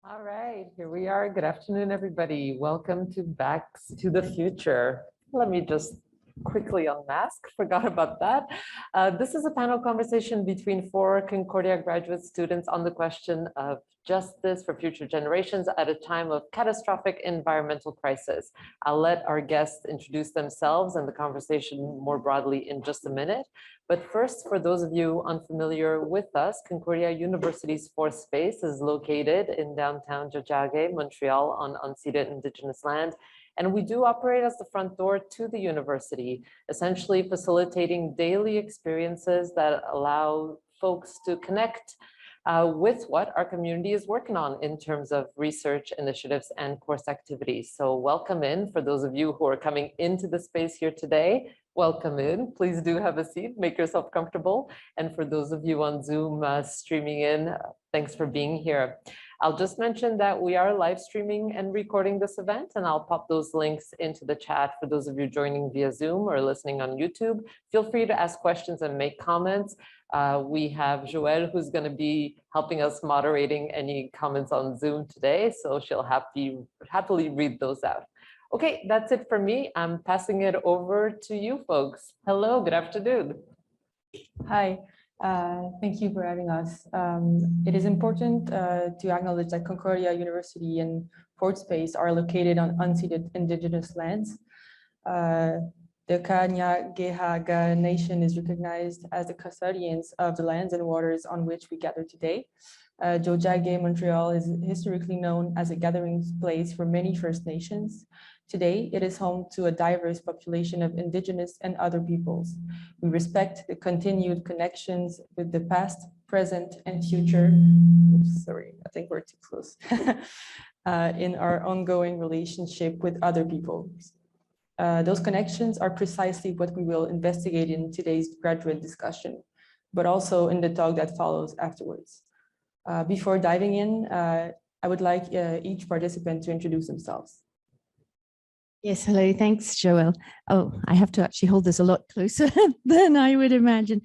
All right, here we are. Good afternoon, everybody. Welcome to Back to the Future. Let me just quickly unmask, forgot about that. This is a panel conversation between 4 Concordia graduate students on the question of justice for future generations at a time of catastrophic environmental crisis. I'll let our guests introduce themselves and the conversation more broadly in just a minute. But first, for those of you unfamiliar with us, Concordia University's fourth space is located in downtown Joëlle, Montreal, on unceded Indigenous land. And we do operate as the front door to the university, essentially facilitating daily experiences that allow folks to connect with what our community is working on in terms of research initiatives and course activities. So welcome in. For those of you who are coming into the space here today, welcome in. Please do have a seat, make yourself comfortable. And for those of you on Zoom streaming in, thanks for being here. I'll just mention that we are live streaming and recording this event, and I'll pop those links into the chat for those of you joining via Zoom or listening on YouTube. Feel free to ask questions and make comments. We have Joëlle, who's going to be helping us moderating any comments on Zoom today, so she'll happily read those out. Okay, that's it for me. I'm passing it over to you folks. Hello, good afternoon. Hi. Thank you for having us. It is important to acknowledge that Concordia University and Fort Space are located on unceded Indigenous lands. The Kanien'kehá:ka Nation is recognized as the custodians of the lands and waters on which we gather today. Joëlle, Montreal is historically known as a gathering place for many First Nations. Today, it is home to a diverse population of Indigenous and other peoples. We respect the continued connections with the past, present, and future. Oops, sorry, I think we're too close. In our ongoing relationship with other peoples. Those connections are precisely what we will investigate in today's graduate discussion, but also in the talk that follows afterwards. Before diving in, I would like each participant to introduce themselves. Yes, hello, thanks, Joëlle. Oh, I have to actually hold this a lot closer than I would imagine.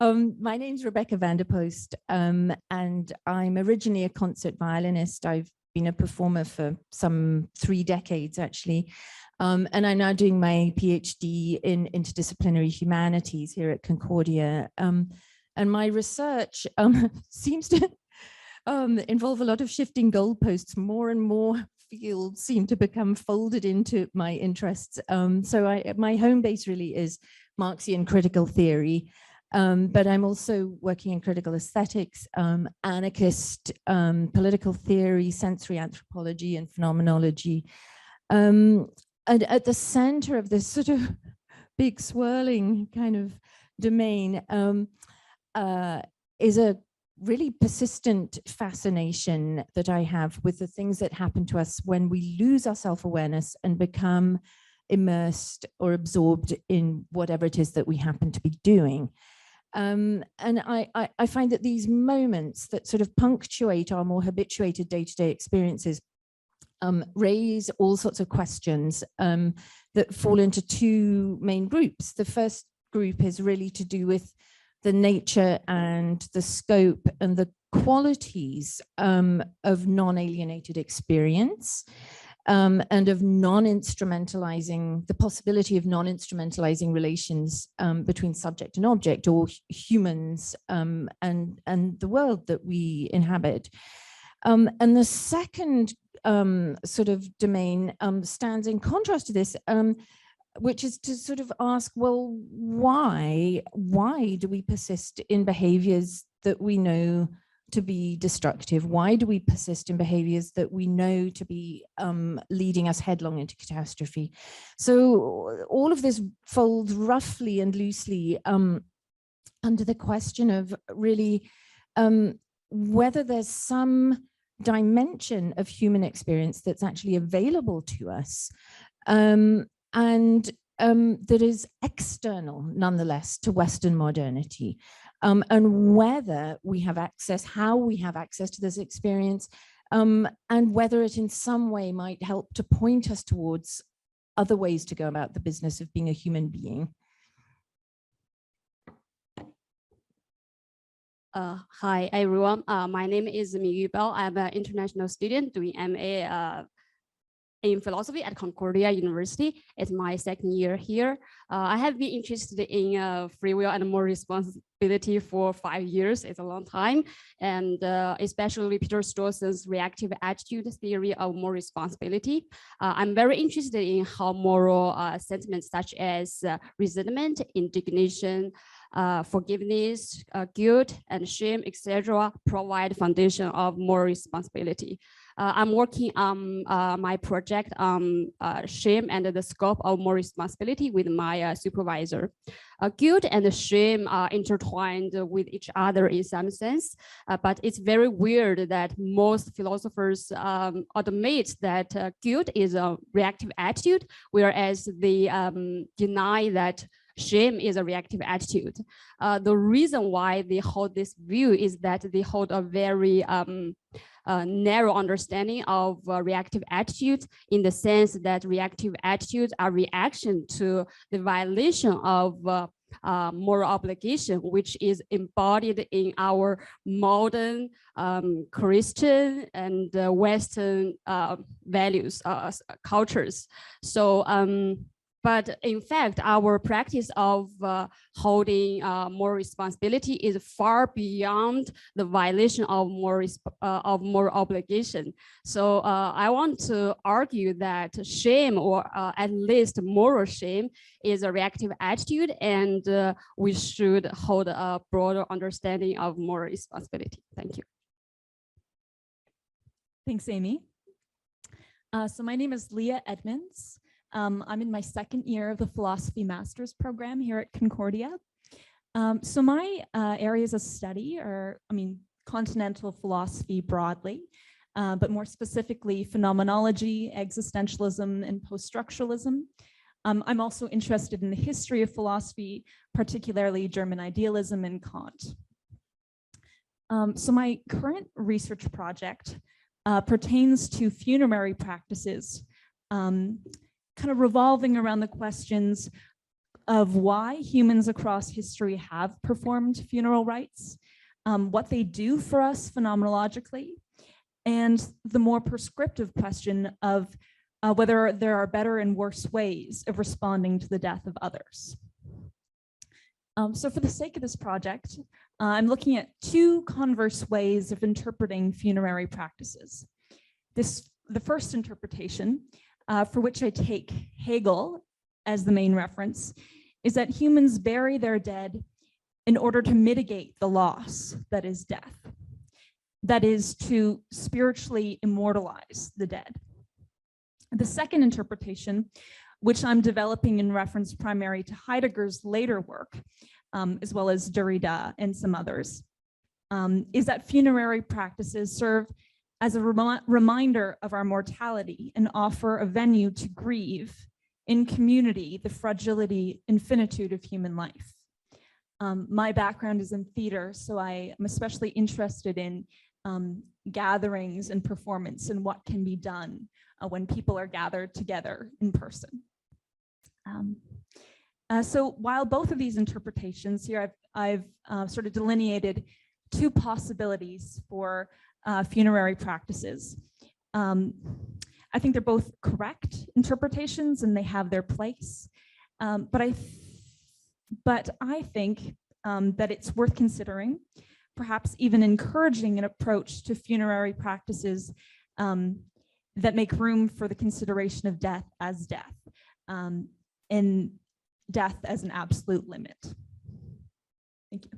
My name's Rebecca Vanderpost, and I'm originally a concert violinist. I've been a performer for some 3 decades, actually. And I'm now doing my PhD in interdisciplinary humanities here at Concordia. And my research seems to involve a lot of shifting goalposts. More and more fields seem to become folded into my interests. So my home base really is Marxian critical theory, but I'm also working in critical aesthetics, anarchist political theory, sensory anthropology, and phenomenology. And at the center of this sort of big swirling kind of domain is a really persistent fascination that I have with the things that happen to us when we lose our self-awareness and become immersed or absorbed in whatever it is that we happen to be doing. And I find that these moments that sort of punctuate our more habituated day-to-day experiences raise all sorts of questions that fall into 2 main groups. The first group is really to do with the nature and the scope and the qualities of non-alienated experience and of non-instrumentalizing, the possibility of non-instrumentalizing relations between subject and object, or humans and the world that we inhabit. And the second sort of domain stands in contrast to this, which is to sort of ask, well, why do we persist in behaviors that we know to be destructive? Why do we persist in behaviors that we know to be leading us headlong into catastrophe? So all of this folds roughly and loosely under the question of really whether there's some dimension of human experience that's actually available to us and that is external, nonetheless, to Western modernity, and whether we have access, how we have access to this experience, and whether it in some way might help to point us towards other ways to go about the business of being a human being. Hi, everyone. My name is Miyu. I'm an international student doing MA in philosophy at Concordia University. It's my second year here. I have been interested in free will and moral responsibility for 5 years. It's a long time. And especially Peter Strawson's reactive attitude theory of moral responsibility. I'm very interested in how moral sentiments such as resentment, indignation, forgiveness, guilt, and shame, etc., provide foundation of moral responsibility. I'm working on my project on shame and the scope of moral responsibility with my supervisor. Guilt and shame are intertwined with each other in some sense, but it's very weird that most philosophers admit that guilt is a reactive attitude, whereas they deny that shame is a reactive attitude. The reason why they hold this view is that they hold a very narrow understanding of reactive attitudes, in the sense that reactive attitudes are reaction to the violation of moral obligation, which is embodied in our modern Christian and Western values, cultures. So but in fact, our practice of holding moral responsibility is far beyond the violation of moral obligation. So I want to argue that shame, or at least moral shame, is a reactive attitude, and we should hold a broader understanding of moral responsibility. Thank you. Thanks, Amy. So my name is Leah Edmonds. I'm in my second year of the philosophy master's program here at Concordia. So my areas of study are, continental philosophy broadly, but more specifically phenomenology, existentialism, and post-structuralism. I'm also interested in the history of philosophy, particularly German idealism and Kant. So my current research project pertains to funerary practices, kind of revolving around the questions of why humans across history have performed funeral rites, what they do for us phenomenologically, and the more prescriptive question of whether there are better and worse ways of responding to the death of others. So for the sake of this project, I'm looking at two converse ways of interpreting funerary practices. The first interpretation, for which I take Hegel as the main reference, is that humans bury their dead in order to mitigate the loss that is death. That is, to spiritually immortalize the dead. The second interpretation, which I'm developing in reference primarily to Heidegger's later work, as well as Derrida and some others, is that funerary practices serve as a reminder of our mortality and offer a venue to grieve in community the fragility and finitude of human life. My background is in theater, so I am especially interested in gatherings and performance and what can be done when people are gathered together in person. So while both of these interpretations here, I've sort of delineated two possibilities for funerary practices. I think they're both correct interpretations and they have their place. But I think that it's worth considering, perhaps even encouraging an approach to funerary practices that make room for the consideration of death as death, and death as an absolute limit. Thank you.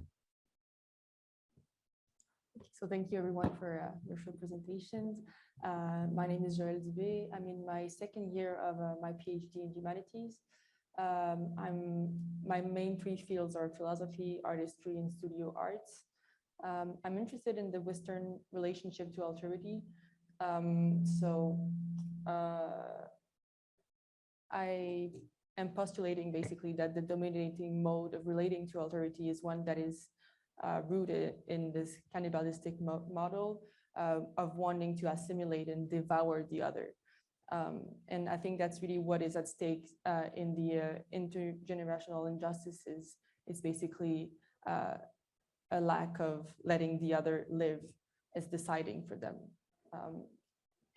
So thank you everyone for your short presentations. My name is Joëlle Dubé. I'm in my second year of my PhD in humanities. My main three fields are philosophy, artistry, and studio arts. I'm interested in the Western relationship to alterity. I am postulating basically that the dominating mode of relating to alterity is one that is rooted in this cannibalistic model of wanting to assimilate and devour the other. And I think that's really what is at stake in the intergenerational injustices. It's basically a lack of letting the other live as deciding for them.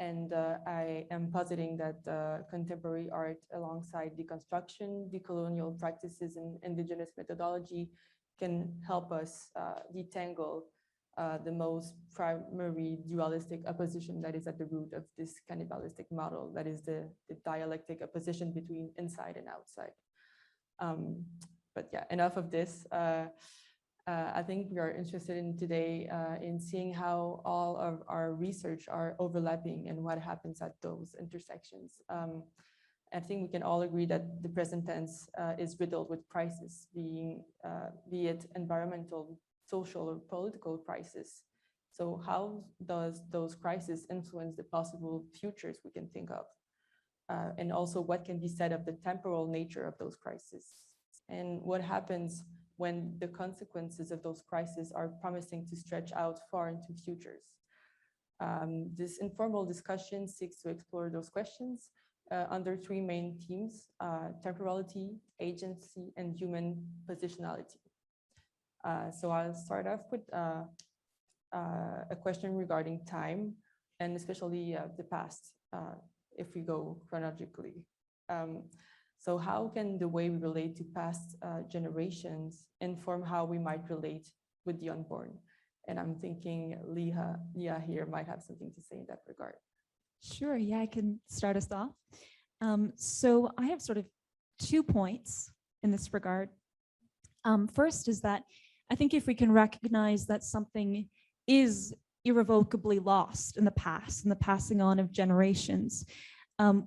I am positing that contemporary art, alongside deconstruction, decolonial practices, and indigenous methodology, can help us detangle the most primary dualistic opposition that is at the root of this cannibalistic model, that is the dialectic opposition between inside and outside. But yeah, enough of this. I think we are interested in today in seeing how all of our research are overlapping and what happens at those intersections. I think we can all agree that the present tense is riddled with crisis, be it environmental, social, or political crisis. So how does those crises influence the possible futures we can think of? And also what can be said of the temporal nature of those crises? And what happens when the consequences of those crises are promising to stretch out far into futures? This informal discussion seeks to explore those questions under three main themes: temporality, agency, and human positionality. So I'll start off with a question regarding time, and especially the past, if we go chronologically. So how can the way we relate to past generations inform how we might relate with the unborn? And I'm thinking Leah here might have something to say in that regard. Sure, yeah, I can start us off. So I have sort of 2 points in this regard. First is that I think if we can recognize that something is irrevocably lost in the past, in the passing on of generations,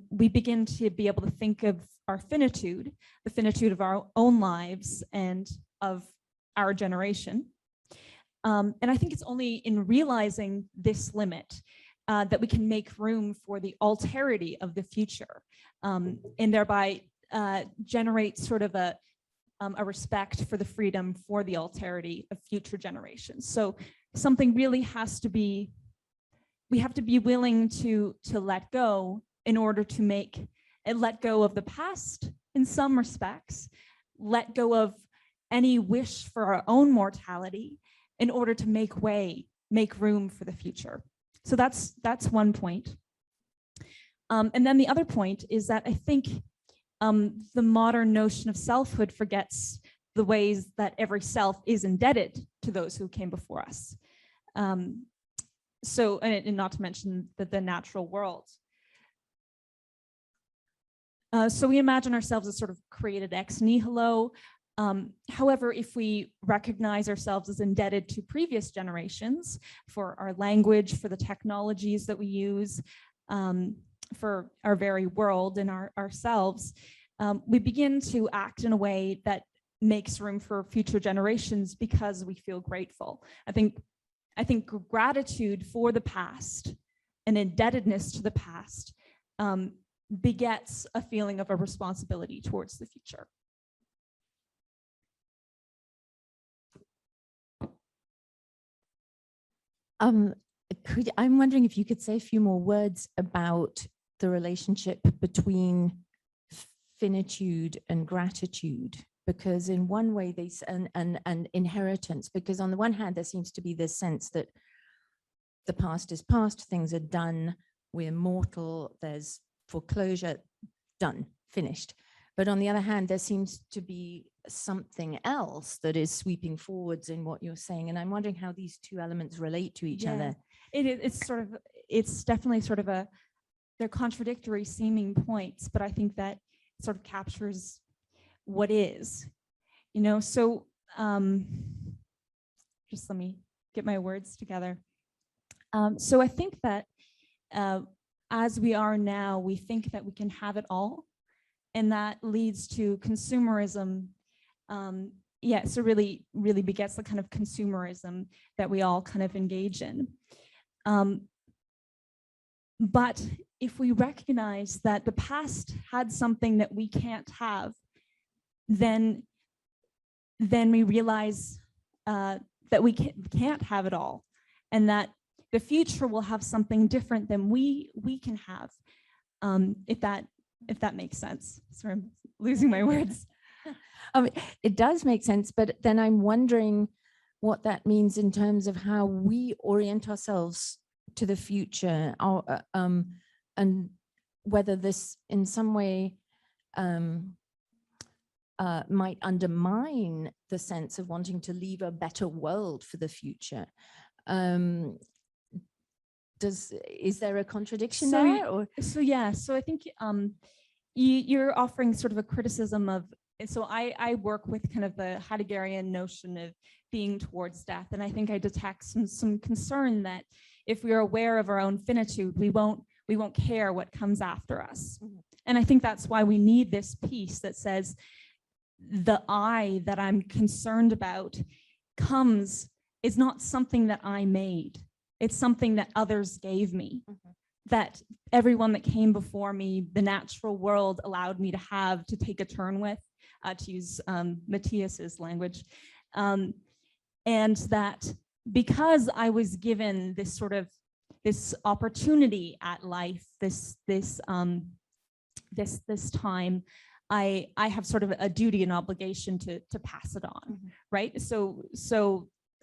we begin to be able to think of our finitude, the finitude of our own lives and of our generation. And I think it's only in realizing this limit that we can make room for the alterity of the future, and thereby generate sort of a respect for the freedom for the alterity of future generations. So something really has to be, we have to be willing to let go in order to let go of the past in some respects, let go of any wish for our own mortality in order to make room for the future. So that's one point. And then the other point is that I think the modern notion of selfhood forgets the ways that every self is indebted to those who came before us. So, and not to mention the natural world. So we imagine ourselves as sort of created ex nihilo. However, if we recognize ourselves as indebted to previous generations for our language, for the technologies that we use, for our very world and ourselves, we begin to act in a way that makes room for future generations because we feel grateful. I think gratitude for the past and indebtedness to the past begets a feeling of a responsibility towards the future. I'm wondering if you could say a few more words about the relationship between finitude and gratitude, because in one way and inheritance, because on the one hand, there seems to be this sense that the past is past, things are done, we're mortal, there's foreclosure, done, finished. But on the other hand, there seems to be something else that is sweeping forwards in what you're saying. And I'm wondering how these two elements relate to each other. It's definitely sort of they're contradictory seeming points, but I think that sort of captures what is, so just let me get my words together. So I think that as we are now, we think that we can have it all, and that leads to consumerism. So really begets the kind of consumerism that we all kind of engage in. But if we recognize that the past had something that we can't have, then we realize that we can't have it all, and that the future will have something different than we can have, if that makes sense. Sorry, I'm losing my words. It does make sense, but then I'm wondering what that means in terms of how we orient ourselves to the future, and whether this in some way might undermine the sense of wanting to leave a better world for the future. Is there a contradiction there? Or? So I think you're offering sort of a criticism of, so I work with kind of the Heideggerian notion of being towards death. And I think I detect some concern that if we are aware of our own finitude, we won't care what comes after us. Mm-hmm. And I think that's why we need this piece that says the I that I'm concerned about is not something that I made. It's something that others gave me, mm-hmm. that everyone that came before me, the natural world allowed me to take a turn with, to use Matthias's language. And that because I was given this opportunity at life, this time, I have sort of a duty and obligation to pass it on, mm-hmm. right? So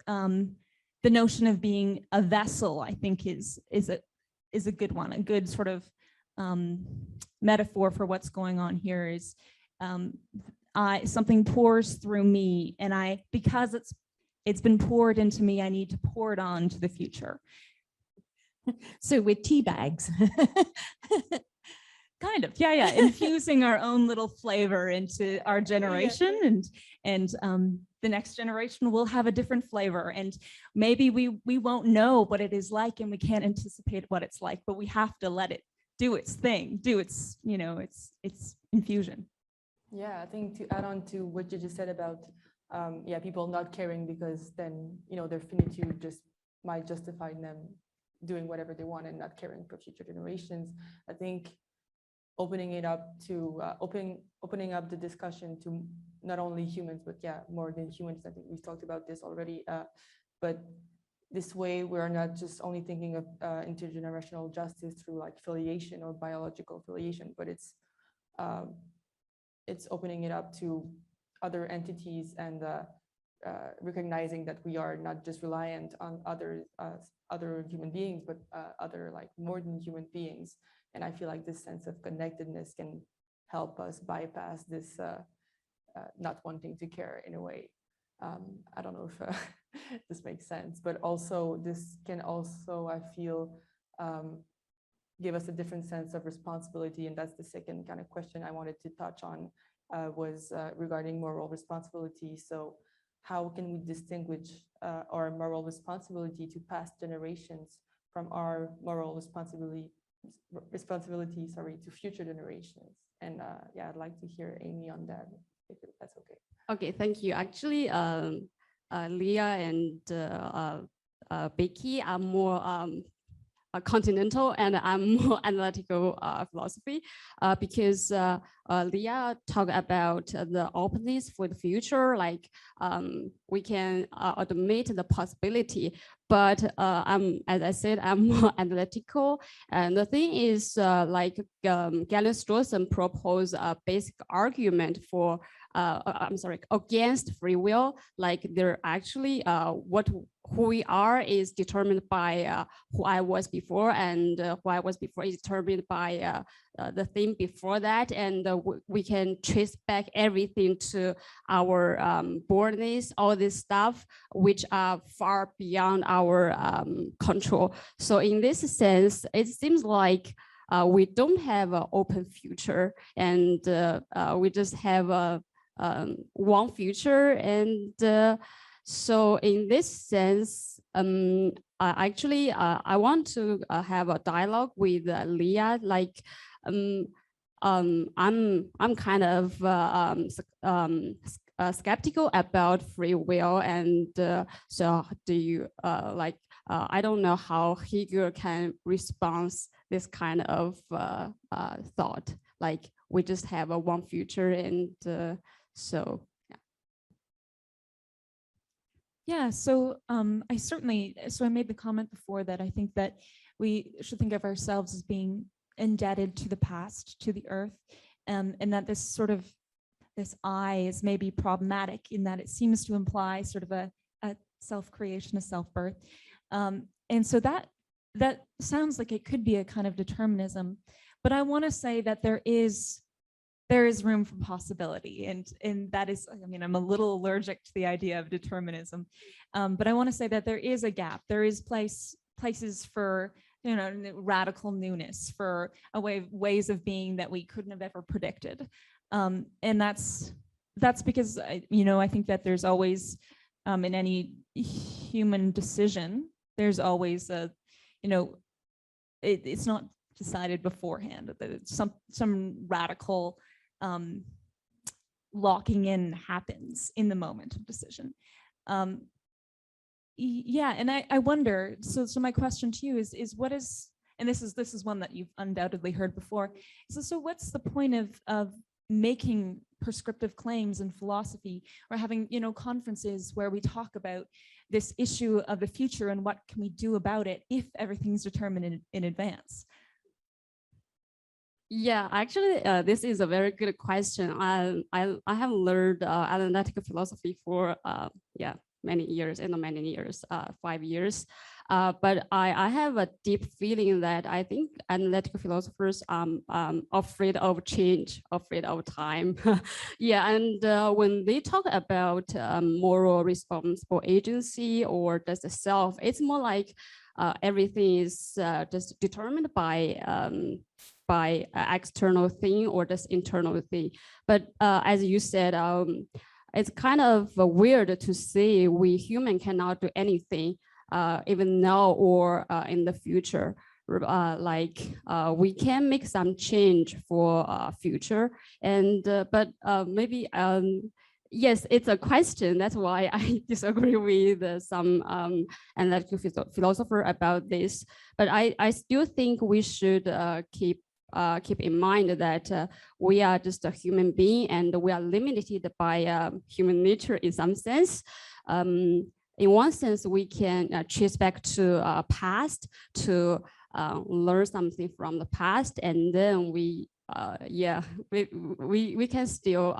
the notion of being a vessel, I think, is a good one. A good sort of metaphor for what's going on here is something pours through me, and because it's been poured into me, I need to pour it on to the future. So with tea bags. Kind of, yeah, infusing our own little flavor into our generation, and the next generation will have a different flavor, and maybe we won't know what it is like, and we can't anticipate what it's like, but we have to let it do its thing, do its infusion. Yeah, I think to add on to what you just said about people not caring, because then their finitude just might justify them doing whatever they want and not caring for future generations. I think opening it up to opening up the discussion to not only humans, but more than humans. I think we've talked about this already, but this way we're not just only thinking of intergenerational justice through like filiation or biological filiation, but it's opening it up to other entities and recognizing that we are not just reliant on other human beings, but other like more than human beings. And I feel like this sense of connectedness can help us bypass this not wanting to care in a way. I don't know if this makes sense, but also this can also, I feel, give us a different sense of responsibility. And that's the second kind of question I wanted to touch on, was regarding moral responsibility. So how can we distinguish our moral responsibility to past generations from our moral responsibility to future generations? And I'd like to hear Amy on that, if that's okay. Okay, thank you. Actually, Leah and Becky are more continental, and I'm more analytical philosophy, because Leah talked about the openness for the future, like we can admit the possibility, but as I said, I'm more analytical. And the thing is, like Galen Strawson proposed a basic argument for against free will. Like they're actually who we are is determined by who I was before, and who I was before is determined by the thing before that, and we can trace back everything to our bornness, all this stuff, which are far beyond our control. So in this sense, it seems like we don't have an open future, and we just have one future. And so in this sense, I want to have a dialogue with Leah. Like I'm kind of skeptical about free will, and so do you like I don't know how Hegel can respond this kind of thought, like we just have a one future, and so yeah, so I made the comment before that I think that we should think of ourselves as being indebted to the past, to the earth, and that this I is maybe problematic in that it seems to imply sort of a self-creation, a self-birth. And so that sounds like it could be a kind of determinism, but I want to say that there is room for possibility, and that is, I mean, I'm a little allergic to the idea of determinism, but I want to say that there is a gap. There is places for, you know, radical newness, for ways of being that we couldn't have ever predicted, and that's because I think that there's always in any human decision, there's always a, it's not decided beforehand, that it's some radical locking in happens in the moment of decision. Yeah, and I wonder, so my question to you is what is, and this is one that you've undoubtedly heard before, so what's the point of making prescriptive claims in philosophy, or having conferences where we talk about this issue of the future and what can we do about it if everything's determined in advance? Yeah, actually, this is a very good question. I have learned analytical philosophy for many years, 5 years. But I have a deep feeling that I think analytical philosophers are afraid of change, afraid of time. Yeah, and when they talk about moral responsible agency or just the self, it's more like everything is just determined by external thing or just internal thing. But as you said, it's kind of weird to say we human cannot do anything, even now or in the future. We can make some change for future, and but maybe yes, it's a question. That's why I disagree with some analytical philosopher about this. But I still think we should keep in mind that we are just a human being and we are limited by human nature in some sense. In one sense, we can trace back to past to learn something from the past, and then we can still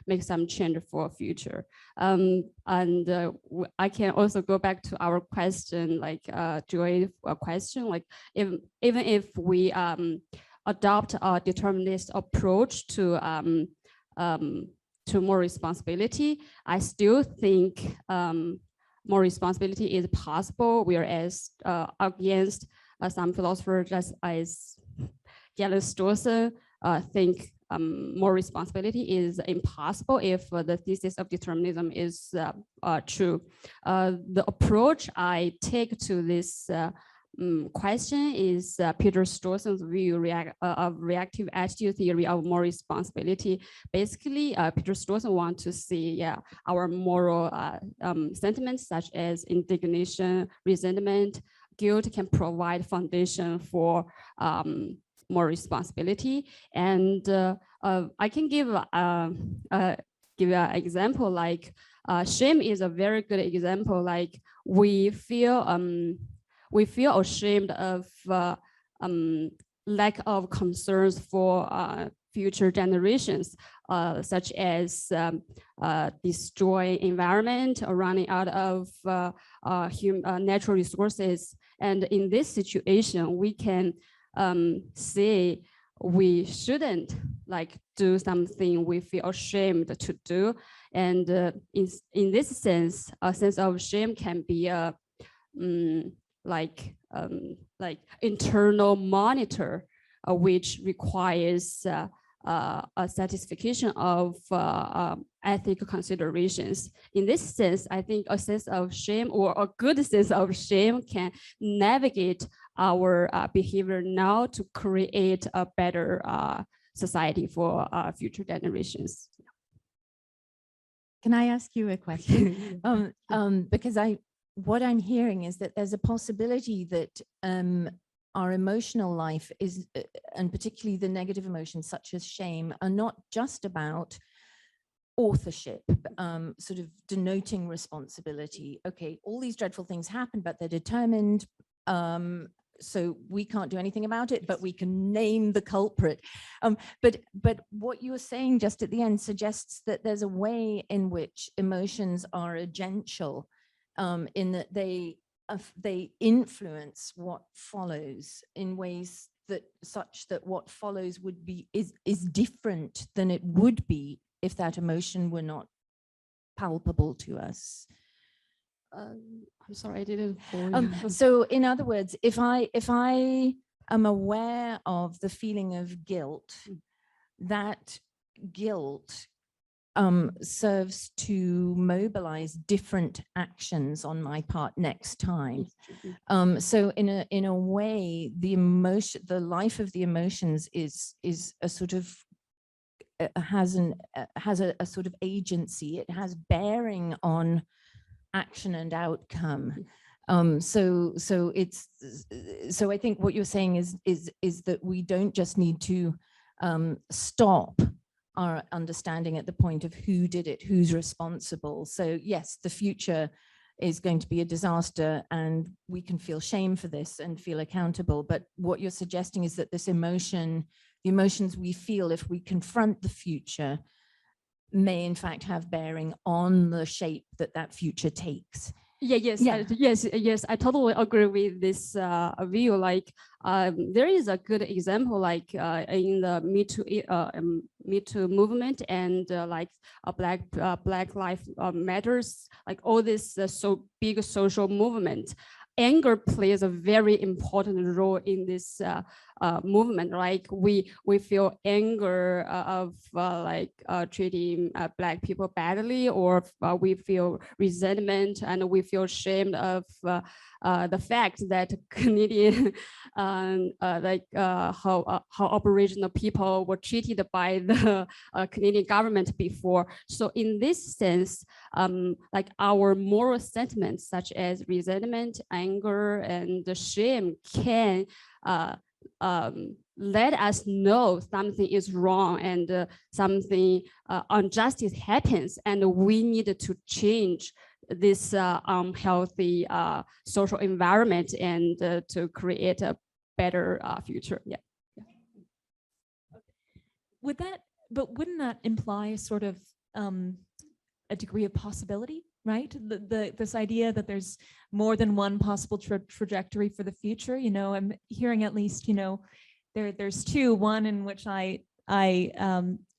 make some change for future. And I can also go back to our question, like Joëlle question, like even if we adopt a determinist approach to more responsibility, I still think more responsibility is possible, whereas against some philosophers, just as Joëlle think more responsibility is impossible if the thesis of determinism is true. The approach I take to this question is Peter Storson's view of reactive attitude theory of moral responsibility. Basically, Peter Storson wants to see our moral sentiments such as indignation, resentment, guilt can provide foundation for more responsibility. And I can give an example, like shame is a very good example. Like we feel ashamed of lack of concerns for future generations, such as destroying environment or running out of natural resources. And in this situation, we can say we shouldn't do something we feel ashamed to do. And in this sense, a sense of shame can be a internal monitor, which requires a satisfaction of ethical considerations. In this sense, I think a sense of shame or a good sense of shame can navigate our behavior now to create a better society for future generations. Can I ask you a question? Because what I'm hearing is that there's a possibility that our emotional life is, and particularly the negative emotions such as shame, are not just about authorship, sort of denoting responsibility. Okay, all these dreadful things happen, but they're determined. So we can't do anything about it, but we can name the culprit. But what you were saying just at the end suggests that there's a way in which emotions are agential, in that they influence what follows in ways that such that what follows would be is different than it would be if that emotion were not palpable to us. I'm sorry, I didn't follow you. So in other words, if I am aware of the feeling of guilt, that guilt serves to mobilize different actions on my part next time. So in a way, the life of the emotions is a sort of has a sort of agency. It has bearing on action and outcome. So I think what you're saying is that we don't just need to stop our understanding at the point of who did it, who's responsible. So yes, the future is going to be a disaster and we can feel shame for this and feel accountable. But what you're suggesting is that this emotion, the emotions we feel if we confront the future, may in fact have bearing on the shape that that future takes. Yes, I totally agree with this view. Like, there is a good example, like in the Me Too movement and like Black Lives Matters, like all this so big social movement. Anger plays a very important role in this movement. Like we feel anger of treating Black people badly, or we feel resentment and we feel ashamed of the fact that Canadian, how Aboriginal people were treated by the Canadian government before. So in this sense, like our moral sentiments such as resentment, anger, and the shame can let us know something is wrong and something injustice happens, and we need to change this unhealthy social environment and to create a better future. Yeah. Wouldn't that imply a sort of a degree of possibility, right? This idea that there's more than one possible trajectory for the future. You know, I'm hearing at least, you know, there's two. One in which I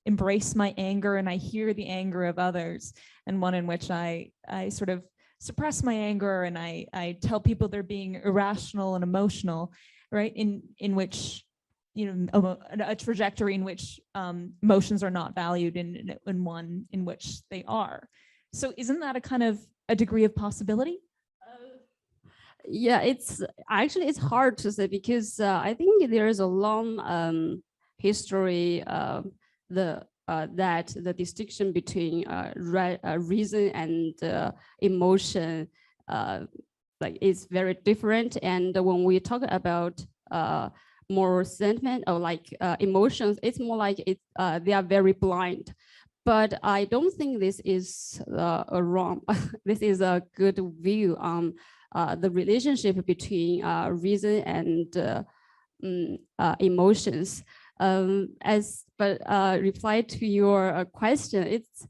embrace my anger and I hear the anger of others, and one in which I sort of suppress my anger and I tell people they're being irrational and emotional, right? In which, you know, a trajectory in which emotions are not valued, in one in which they are. So isn't that a kind of a degree of possibility? Yeah, it's actually, it's hard to say because I think there is a long history that the distinction between reason and emotion like is very different. And when we talk about moral sentiment or like emotions, it's more like they are very blind. But I don't think this is a wrong. This is a good view on the relationship between reason and emotions. Reply to your question, it's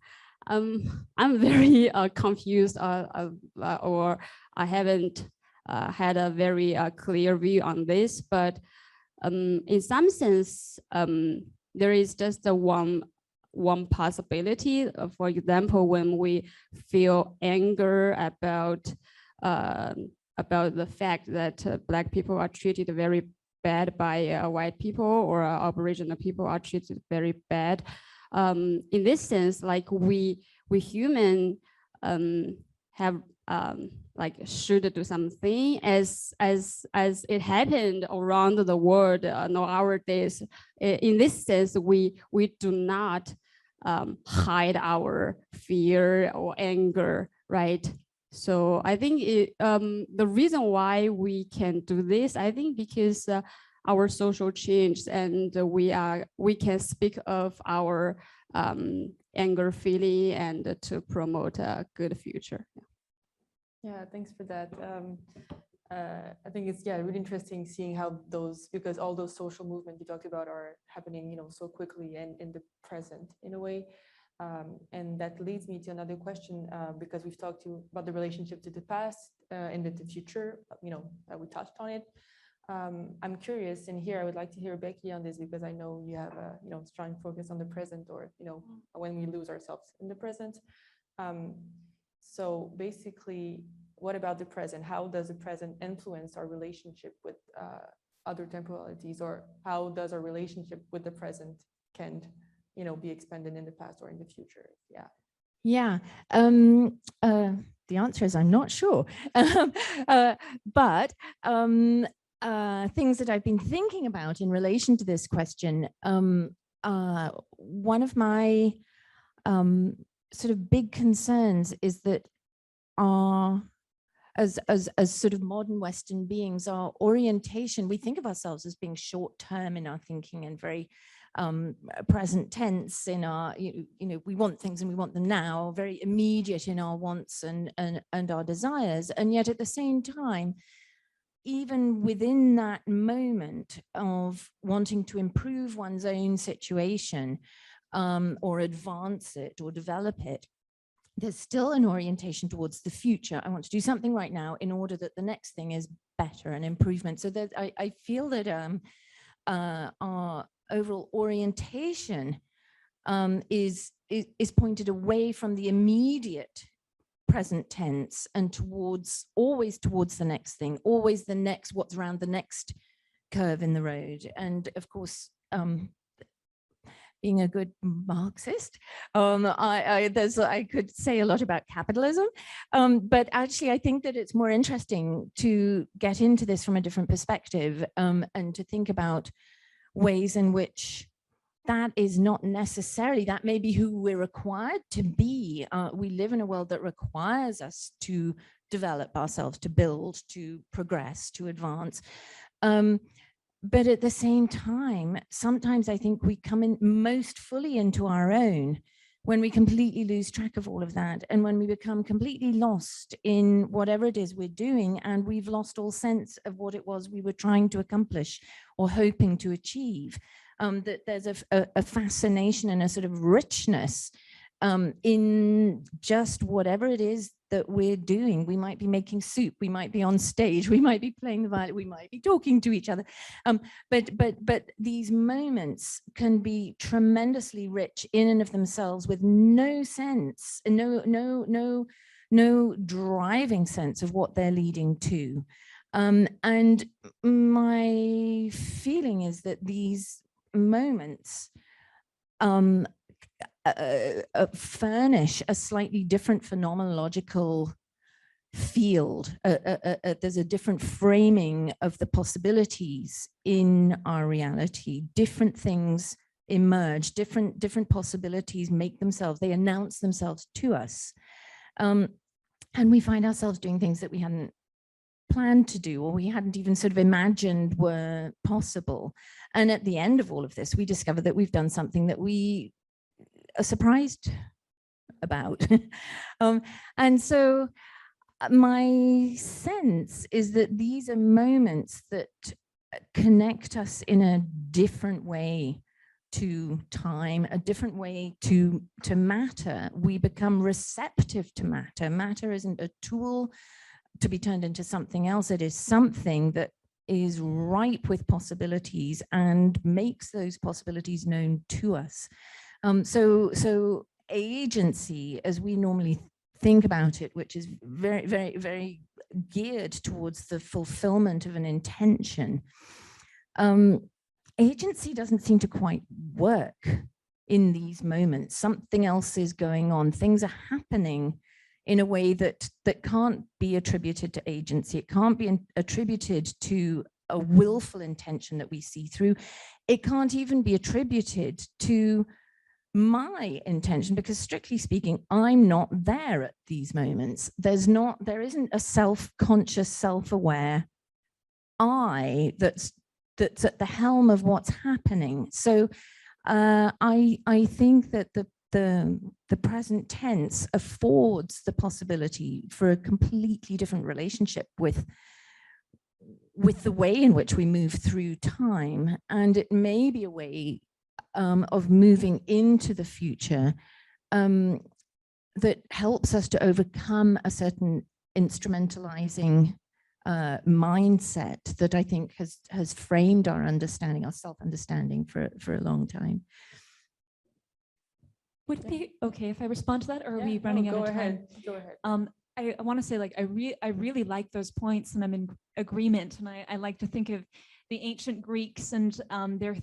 I'm very confused or I haven't had a very clear view on this. But in some sense, there is just one possibility. For example, when we feel anger about the fact that Black people are treated very bad by white people, or Aboriginal people are treated very bad. In this sense, like we human have like should do something as it happened around the world nowadays. In this sense, we do not hide our fear or anger, right? So I think the reason why we can do this, I think because our social change, and we can speak of our anger feeling and to promote a good future. Yeah, thanks for that. I think it's really interesting seeing how because all those social movements you talked about are happening, you know, so quickly and in the present in a way. And that leads me to another question, because we've talked about the relationship to the past and the future, we touched on it. I'm curious, and here I would like to hear Becky on this, because I know you have a strong focus on the present, or when we lose ourselves in the present. So basically, what about the present? How does the present influence our relationship with other temporalities, or how does our relationship with the present can be expanded in the past or in the future? Yeah. The answer is I'm not sure. But things that I've been thinking about in relation to this question, one of my sort of big concerns is that as sort of modern Western beings, our orientation, we think of ourselves as being short-term in our thinking and very present tense in our, we want things and we want them now, very immediate in our wants and our desires. And yet at the same time, even within that moment of wanting to improve one's own situation, or advance it or develop it, there's still an orientation towards the future. I want to do something right now in order that the next thing is better and improvement. So that I feel that our overall orientation is pointed away from the immediate present tense and always towards the next thing, always the next, what's around the next curve in the road. And of course, being a good Marxist, I could say a lot about capitalism, but actually I think that it's more interesting to get into this from a different perspective, and to think about ways in which that is not necessarily, that may be who we're required to be. We live in a world that requires us to develop ourselves, to build, to progress, to advance. But at the same time, sometimes I think we come in most fully into our own when we completely lose track of all of that, and when we become completely lost in whatever it is we're doing, and we've lost all sense of what it was we were trying to accomplish or hoping to achieve. That there's a fascination and a sort of richness in just whatever it is that we're doing. We might be making soup, we might be on stage, we might be playing the violin, we might be talking to each other. But these moments can be tremendously rich in and of themselves, with no sense, no driving sense of what they're leading to. And my feeling is that these moments furnish a slightly different phenomenological field. There's a different framing of the possibilities in our reality. Different things emerge, different possibilities make themselves, they announce themselves to us. And we find ourselves doing things that we hadn't planned to do, or we hadn't even sort of imagined were possible. And at the end of all of this, we discover that we've done something that we are surprised about. And so my sense is that these are moments that connect us in a different way to time, a different way to matter. We become receptive to matter. Matter isn't a tool to be turned into something else. It is something that is ripe with possibilities and makes those possibilities known to us. So agency, as we normally think about it, which is very, very, very geared towards the fulfillment of an intention, agency doesn't seem to quite work in these moments. Something else is going on. Things are happening in a way that can't be attributed to agency. It can't be attributed to a willful intention that we see through. It can't even be attributed to my intention, because strictly speaking, I'm not there at these moments. There isn't a self-conscious, self-aware I that's at the helm of what's happening. So I think that the present tense affords the possibility for a completely different relationship with the way in which we move through time. And it may be a way of moving into the future, that helps us to overcome a certain instrumentalizing mindset that I think has framed our understanding, our self-understanding for a long time. Would it be okay if I respond to that, or are we Yeah, running no, out of time? Go ahead. I want to say, like, I really like those points, and I'm in agreement. And I like to think of the ancient Greeks and their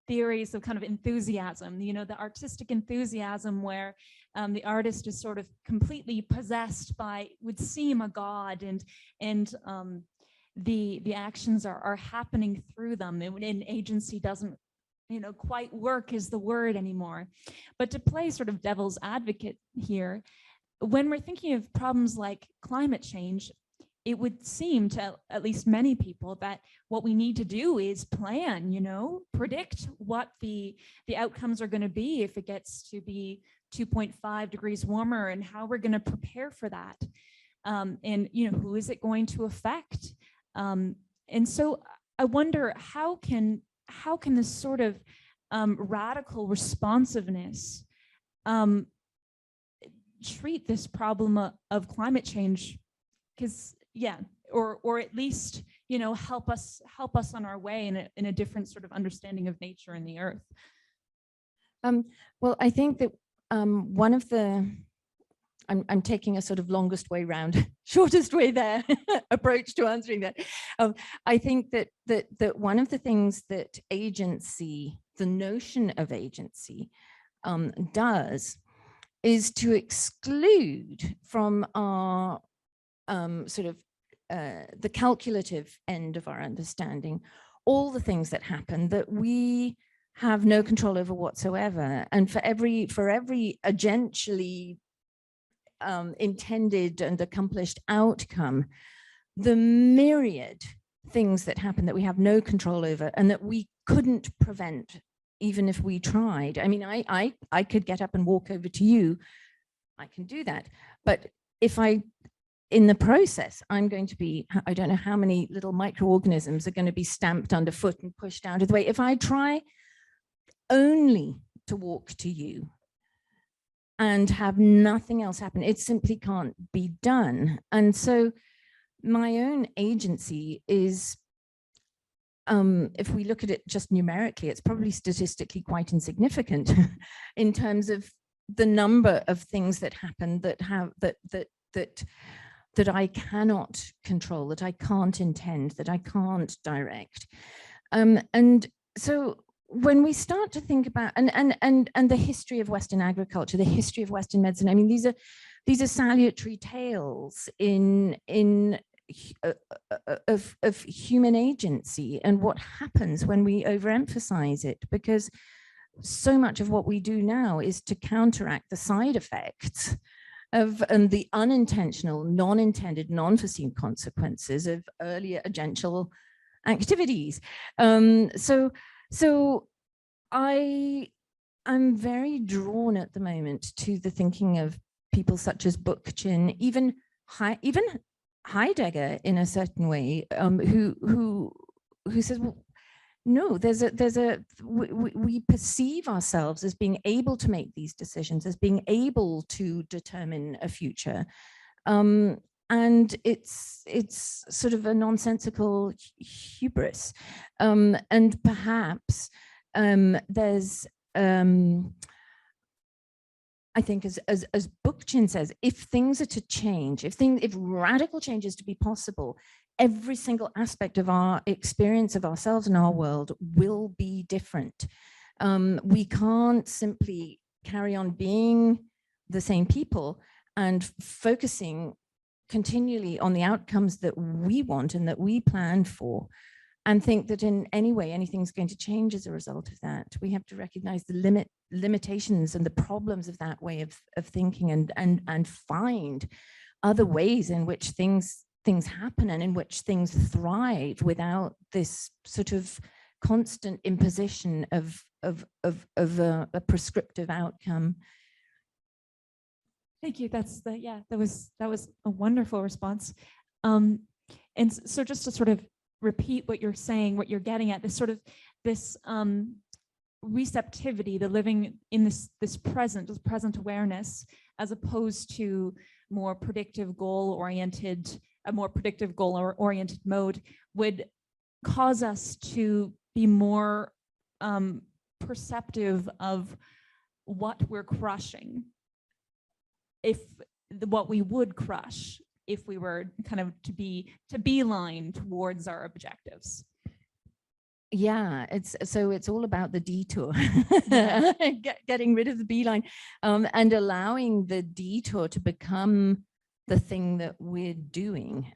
theories of kind of enthusiasm, you know, the artistic enthusiasm where the artist is sort of completely possessed by, would seem a god, and the actions are happening through them, and agency doesn't, you know, quite work is the word anymore. But to play sort of devil's advocate here, when we're thinking of problems like climate change, it would seem to at least many people that what we need to do is plan, you know, predict what the outcomes are going to be if it gets to be 2.5 degrees warmer, and how we're going to prepare for that. And, you know, who is it going to affect? And so I wonder, how can this sort of radical responsiveness treat this problem of climate change? Because or at least, you know, help us on our way in a different sort of understanding of nature and the earth. Well, I think that one of the, I'm taking a sort of longest way round, shortest way there approach to answering that. I think that one of the things that agency, the notion of agency, does is to exclude from our sort of the calculative end of our understanding all the things that happen that we have no control over whatsoever. And for every agentially intended and accomplished outcome, the myriad things that happen that we have no control over and that we couldn't prevent even if we tried. I mean, I could get up and walk over to you. I can do that. But if in the process, I'm going to be, I don't know how many little microorganisms are going to be stamped underfoot and pushed out of the way. If I try only to walk to you and have nothing else happen, it simply can't be done. And so my own agency is, if we look at it just numerically, it's probably statistically quite insignificant in terms of the number of things that happen that I cannot control, that I can't intend, that I can't direct. And so when we start to think about, and the history of Western agriculture, the history of Western medicine, I mean, these are salutary tales of human agency and what happens when we overemphasize it, because so much of what we do now is to counteract the side effects of the unintentional, non-intended, non-foreseen consequences of earlier agential activities. So I'm very drawn at the moment to the thinking of people such as Bookchin, even Heidegger in a certain way, who says, well, no, we perceive ourselves as being able to make these decisions, as being able to determine a future. And it's sort of a nonsensical hubris. And perhaps there's, I think as Bookchin says, if things are to change, if radical change is to be possible, every single aspect of our experience of ourselves and our world will be different. We can't simply carry on being the same people and focusing continually on the outcomes that we want and that we plan for, and think that in any way anything's going to change as a result of that. We have to recognize the limitations and the problems of that way of thinking, and find other ways in which things happen and in which things thrive without this sort of constant imposition of a prescriptive outcome. Thank you. That was a wonderful response. And so just to sort of repeat what you're saying, what you're getting at, this receptivity, the living in this present awareness, as opposed to a more predictive goal-oriented mode, would cause us to be more perceptive of what we're crushing, what we would crush if we were kind of to beeline towards our objectives. Yeah, it's all about the detour, getting rid of the beeline, and allowing the detour to become the thing that we're doing.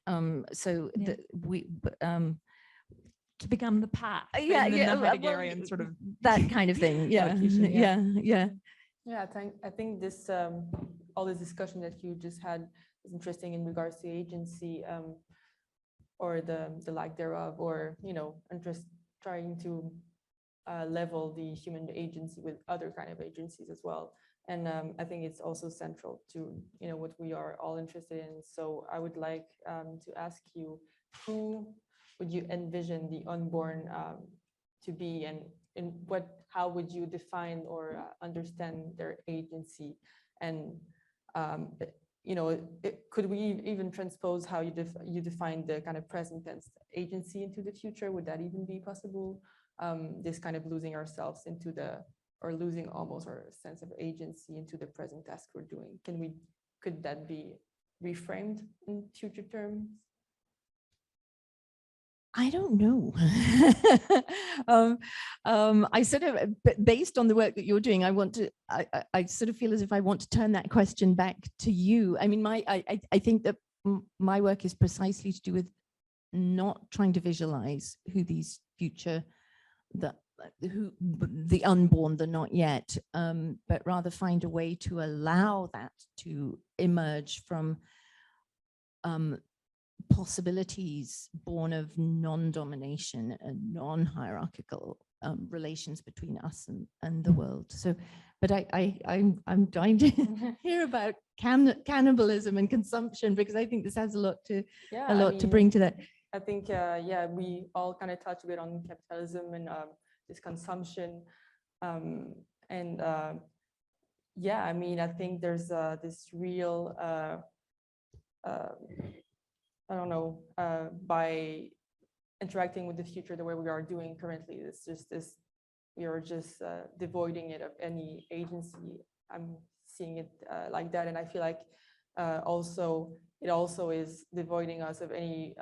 To become the path, yeah, in the yeah, Pythagorean sort of that kind of thing. Yeah, Yeah, I think this all this discussion that you just had is interesting in regards to agency, or the lack thereof, or interest trying to level the human agency with other kind of agencies as well. And I think it's also central to what we are all interested in. So I would like to ask you, who would you envision the unborn to be, and how would you define or understand their agency? And could we even transpose how you define the kind of present tense agency into the future? Would that even be possible? This kind of losing ourselves into or losing almost our sense of agency into the present task we're doing. Could that be reframed in future terms? I don't know. I sort of, based on the work that you're doing, I sort of feel as if I want to turn that question back to you. I mean, I think that my work is precisely to do with not trying to visualize who these future, the unborn, the not yet, but rather find a way to allow that to emerge from possibilities born of non-domination and non-hierarchical relations between us and the world. So, but I'm dying to hear about cannibalism and consumption, because I think this has a lot to bring to that. I think we all kind of touch a bit on capitalism and this consumption, and I mean, I think there's this real I don't know, by interacting with the future the way we are doing currently, it's just this, we are just devoiding it of any agency. I'm seeing it like that, and I feel like it also is devoiding us of any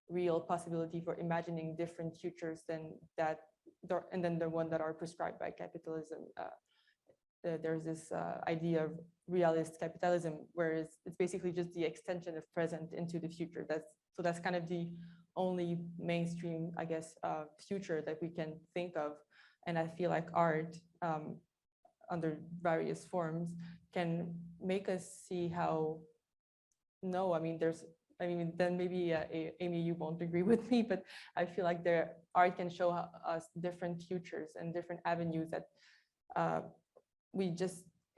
real possibility for imagining different futures than that, and then the one that are prescribed by capitalism. There's this idea of realist capitalism, where it's basically just the extension of present into the future. That's kind of the only mainstream, I guess, future that we can think of. And I feel like art, under various forms, can make us see how. No, I mean, then maybe Amy, you won't agree with me, but I feel like art can show us different futures and different avenues that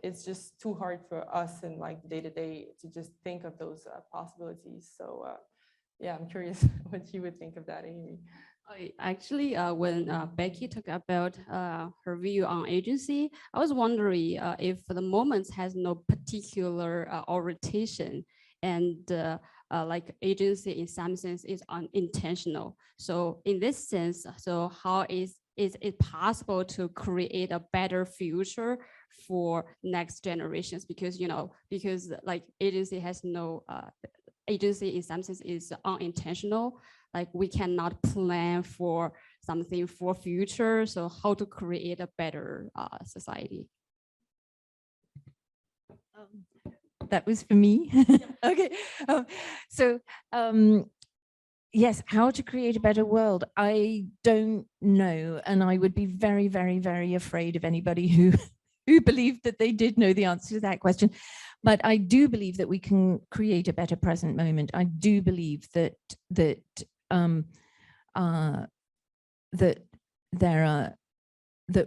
it's just too hard for us in like day to day to just think of those possibilities. So I'm curious what you would think of that, Amy. Actually, when Becky talked about her view on agency, I was wondering if the moment has no particular orientation, and like agency in some sense is unintentional. So in this sense, so how is it possible to create a better future for next generations? Because like agency has no agency in some sense is unintentional. Like we cannot plan for something for future. So how to create a better society? That was for me. Okay. Yes, how to create a better world. I don't know. And I would be very, very, very afraid of anybody who believed that they did know the answer to that question. But I do believe that we can create a better present moment. I do believe that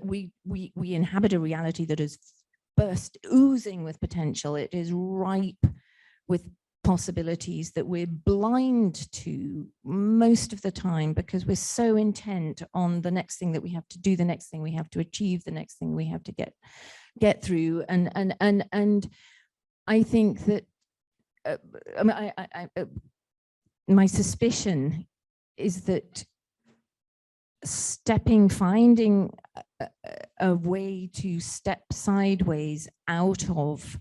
we inhabit a reality that is oozing with potential. It is ripe with possibilities that we're blind to most of the time because we're so intent on the next thing that we have to do, the next thing we have to achieve, the next thing we have to get through. And I think that my suspicion is that finding a way to step sideways out of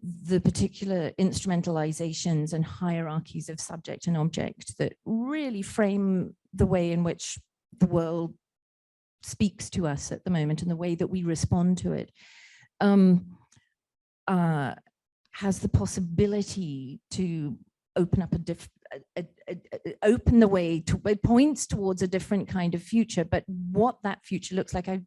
the particular instrumentalizations and hierarchies of subject and object that really frame the way in which the world speaks to us at the moment and the way that we respond to it, has the possibility to open up open the way to, it points towards a different kind of future. But what that future looks like, I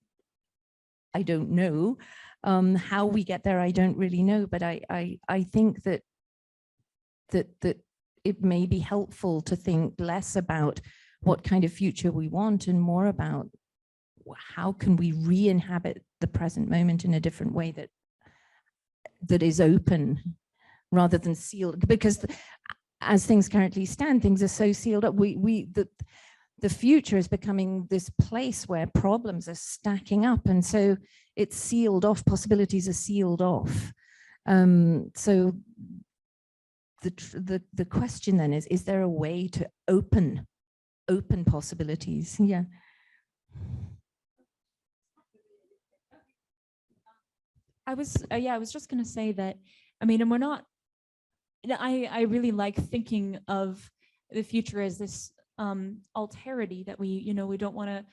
don't know. How we get there, I don't really know. But I think that it may be helpful to think less about what kind of future we want and more about how can we re-inhabit the present moment in a different way that is open rather than sealed, because as things currently stand, things are so sealed up. The future is becoming this place where problems are stacking up, and so it's sealed off. Possibilities are sealed off. So the question then is there a way to open possibilities? Yeah. I was just going to say that, I mean, and we're not, I really like thinking of the future as this alterity that we don't want to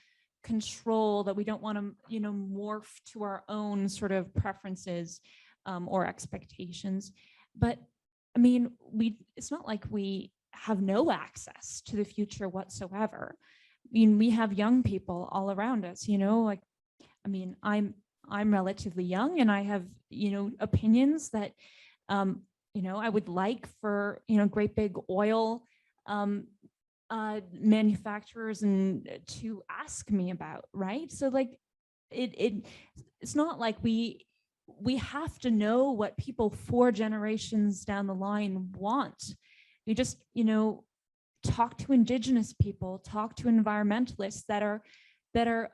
control, that we don't want to, morph to our own sort of preferences or expectations. But I mean, it's not like we have no access to the future whatsoever. I mean, we have young people all around us, like, I mean, I'm relatively young and I have, opinions that, I would like for, great big oil manufacturers and to ask me about, right? So like, it's not like we have to know what people 4 generations down the line want. We just, talk to Indigenous people, talk to environmentalists that are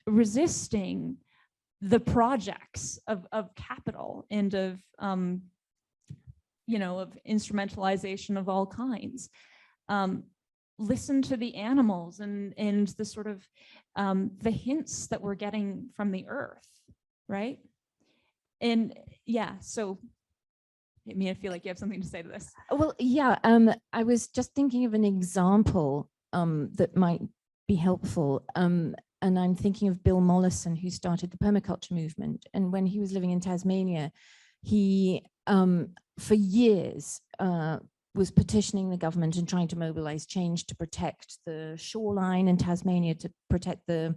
resisting the projects of capital and of of instrumentalization of all kinds. Listen to the animals and the sort of the hints that we're getting from the earth, right? And yeah, so I mean, I feel like you have something to say to this. Well, yeah, I was just thinking of an example that might be helpful. And I'm thinking of Bill Mollison, who started the permaculture movement. And when he was living in Tasmania, he, for years, was petitioning the government and trying to mobilize change to protect the shoreline in Tasmania, to protect the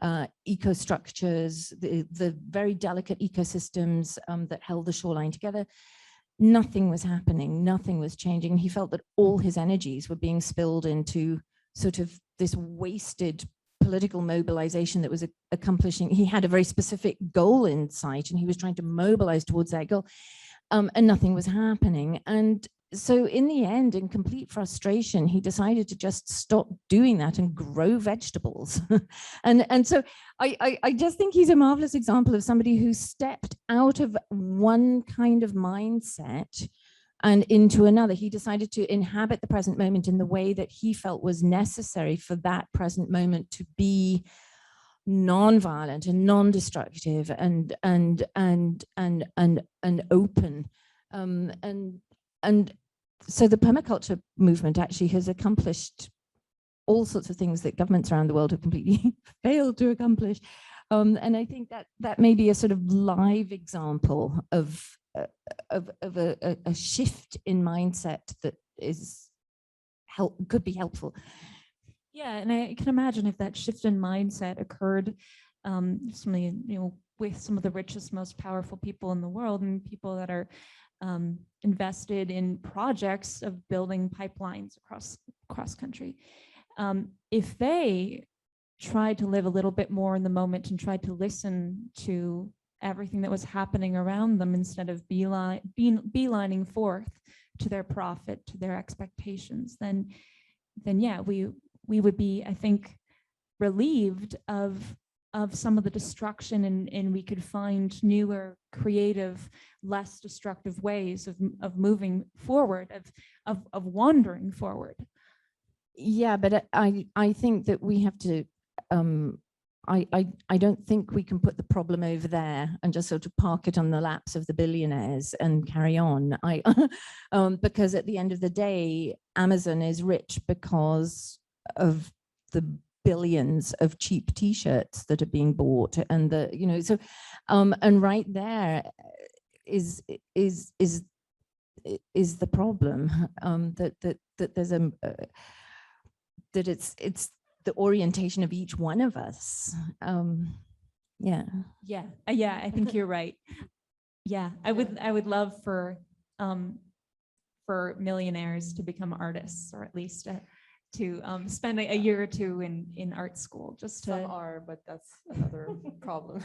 ecostructures, the very delicate ecosystems that held the shoreline together. Nothing was happening, nothing was changing. He felt that all his energies were being spilled into sort of this wasted political mobilization that was accomplishing. He had a very specific goal in sight and he was trying to mobilize towards that goal, and nothing was happening. And so in the end, in complete frustration, he decided to just stop doing that and grow vegetables. and so I just think he's a marvelous example of somebody who stepped out of one kind of mindset and into another. He decided to inhabit the present moment in the way that he felt was necessary for that present moment to be non-violent and non-destructive and open. And so the permaculture movement actually has accomplished all sorts of things that governments around the world have completely failed to accomplish. And I think that may be a sort of live example of a shift in mindset that could be helpful. Yeah, and I can imagine if that shift in mindset occurred, with some of the richest, most powerful people in the world and people that are invested in projects of building pipelines across country. If they tried to live a little bit more in the moment and tried to listen to everything that was happening around them instead of beelining forth to their profit, to their expectations, then yeah, we would be, I think, relieved of some of the destruction, and we could find newer, creative, less destructive ways of moving forward, of wandering forward. Yeah, but I think that we have to, I don't think we can put the problem over there and just sort of park it on the laps of the billionaires and carry on. Because at the end of the day, Amazon is rich because of the billions of cheap t-shirts that are being bought, and so and right there is the problem, that there's that it's the orientation of each one of us. Yeah, I think you're right. Yeah, I would love for millionaires to become artists, or at least to spend a year or two in art school, just to. Some are, but that's another problem.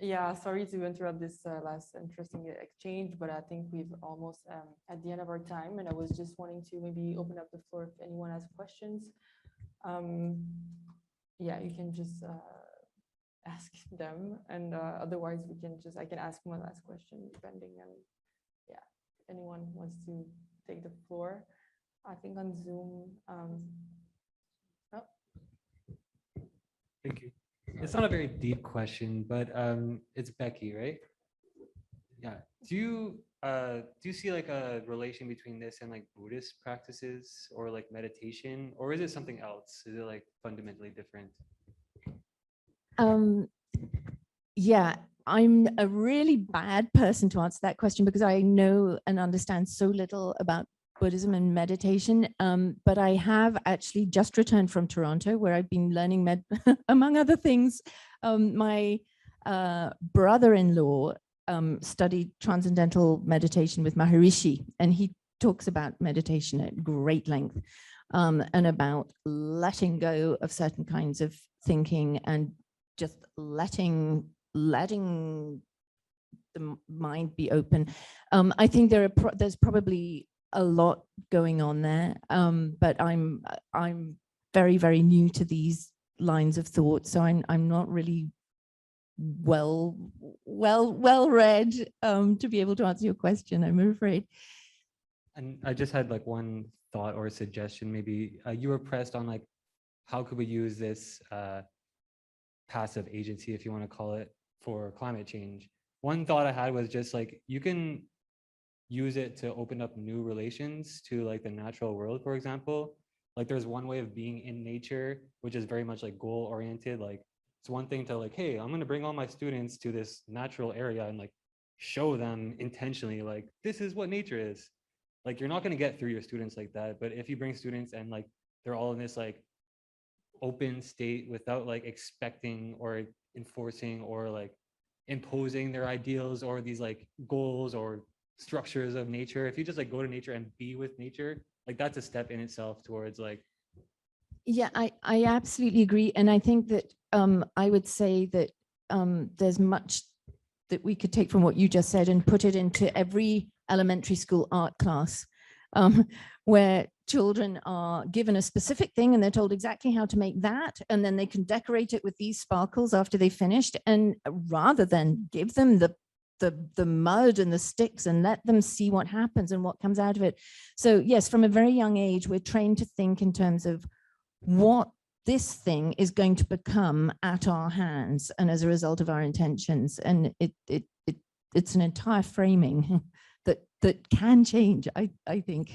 Yeah, sorry to interrupt this last interesting exchange, but I think we've almost at the end of our time, and I was just wanting to maybe open up the floor if anyone has questions. Yeah, you can just ask them, and otherwise I can ask one last question depending on, yeah, if anyone wants to take the floor. I think on Zoom. Oh. Thank you. It's not a very deep question, but it's Becky, right? Yeah. Do you see like a relation between this and like Buddhist practices or like meditation, or is it something else? Is it like fundamentally different? Yeah, I'm a really bad person to answer that question because I know and understand so little about Buddhism and meditation, but I have actually just returned from Toronto, where I've been learning among other things. My brother-in-law studied transcendental meditation with Maharishi, and he talks about meditation at great length, and about letting go of certain kinds of thinking and just letting the mind be open. I think there's probably a lot going on there, but I'm very, very new to these lines of thought, so I'm not really well read to be able to answer your question, I'm afraid. And I just had like one thought or suggestion. Maybe you were pressed on like, how could we use this passive agency, if you want to call it, for climate change? One thought I had was just like, you can use it to open up new relations to like the natural world, for example. Like there's one way of being in nature, which is very much like goal oriented. Like it's one thing to like, hey, I'm going to bring all my students to this natural area and like show them intentionally, like, this is what nature is. Like, you're not going to get through your students like that. But if you bring students and like, they're all in this like open state without like expecting or enforcing or like imposing their ideals or these like goals or structures of nature, if you just like go to nature and be with nature, like that's a step in itself towards like. Yeah, I absolutely agree. And I think that I would say that there's much that we could take from what you just said and put it into every elementary school art class, where children are given a specific thing and they're told exactly how to make that, and then they can decorate it with these sparkles after they finished, and rather than give them the mud and the sticks and let them see what happens and what comes out of it. So yes, from a very young age, we're trained to think in terms of what this thing is going to become at our hands and as a result of our intentions. And it's an entire framing that can change, I think.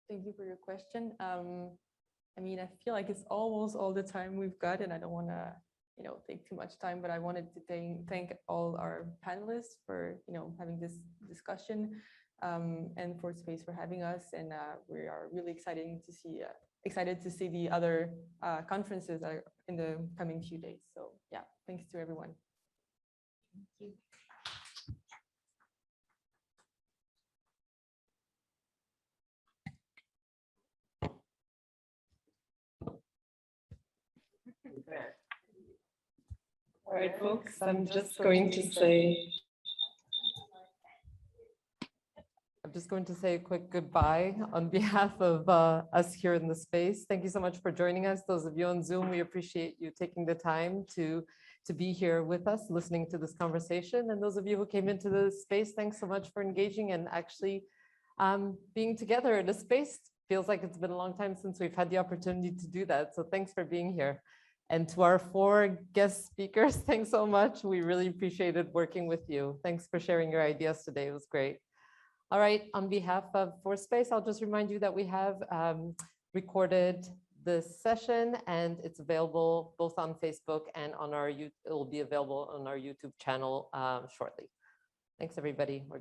Thank you for your question. I mean, I feel like it's almost all the time we've got, and I don't want to, take too much time, but I wanted to thank all our panelists for, having this discussion, and for Space for having us. And we are really excited to see the other conferences that are in the coming few days. So yeah, thanks to everyone. Thank you. All right, folks, I'm just going to say I'm just going to say a quick goodbye on behalf of us here in the space. Thank you so much for joining us. Those of you on Zoom, we appreciate you taking the time to be here with us, listening to this conversation. And those of you who came into the space, thanks so much for engaging and actually being together in a space. Feels like it's been a long time since we've had the opportunity to do that. So thanks for being here. And to our 4 guest speakers, thanks so much. We really appreciated working with you. Thanks for sharing your ideas today. It was great. All right, on behalf of For Space, I'll just remind you that we have recorded this session and it's available both on Facebook and on our, it will be available on our YouTube channel shortly. Thanks everybody. We're